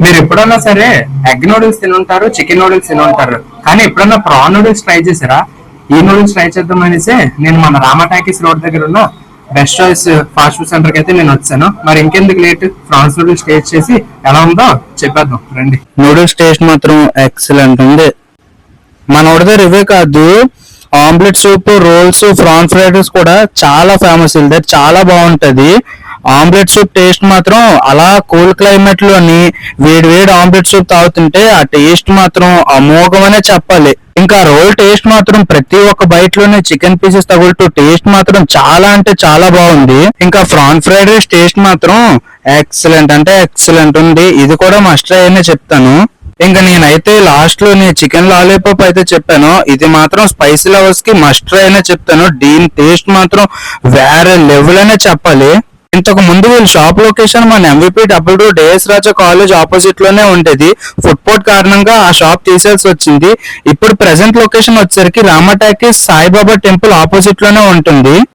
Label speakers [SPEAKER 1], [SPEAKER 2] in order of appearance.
[SPEAKER 1] మీరు ఎప్పుడన్నా సరే ఎగ్ నూడిల్స్ తినుంటారు, చికెన్ నూడిల్స్ తినుంటారు, కానీ ఎప్పుడన్నా ప్రాన్ నూడిల్స్ ట్రై చేశారా? ఈ నూడిల్స్ ట్రై చేద్దాం అనేసి నేను మన రామా టాకీస్ రోడ్ దగ్గర ఉన్న best choice fast food centre కి అయితే నేను వచ్చాను. మరి ఇంకెందుకు లేట్, ఫ్రాన్స్ నూడిల్స్ టేస్ట్ చేసి ఎలా ఉందో చెప్పేద్దాం రండి.
[SPEAKER 2] నూడిల్స్ టేస్ట్ మాత్రం ఎక్సలెంట్ ఉంది. మన దగ్గర ఇవే కాదు, omelette soup, rolls, prawn fried rice కూడా చాలా ఫేమస్. ఇది చాలా బాగుంటది. ఆమ్లెట్ సూప్ టేస్ట్ మాత్రం అలా కూల్ క్లైమేట్ లోని వేడి వేడి ఆమ్లెట్ సూప్ తాగుతుంటే ఆ టేస్ట్ మాత్రం అమోఘమనే చెప్పాలి. ఇంకా రోల్ టేస్ట్ మాత్రం ప్రతి ఒక్క బైట్ లోనే చికెన్ పీసెస్ తగులుతూ టేస్ట్ మాత్రం చాలా అంటే చాలా బాగుంది. ఇంకా ఫ్రాన్ ఫ్రైడ్ రైస్ టేస్ట్ మాత్రం ఎక్సలెంట్ అంటే ఎక్సలెంట్ ఉంది. ఇది కూడా మస్ట్ ట్రై అనే చెప్తాను. ఇంకా నేనైతే లాస్ట్ లో చికెన్ లాలీపాప్ అయితే చెప్పాను, ఇది మాత్రం స్పైసీ లవర్స్ కి మస్ట్ ట్రై అనే చెప్తాను. దీని టేస్ట్ మాత్రం వేరే లెవెల్ అనే చెప్పాలి. ఇంతకు ముందు వీళ్ళ షాప్ లొకేషన్ మన MVP DS రాజా కాలేజ్ ఆపోజిట్ లోనే ఉండేది. ఫుట్పాత్ కారణంగా ఆ షాప్ తీసేయాల్సి వచ్చింది. ఇప్పుడు ప్రెసెంట్ లొకేషన్ వచ్చేసరికి Rama talkies Saibaba temple opposite లోనే ఉంటుంది.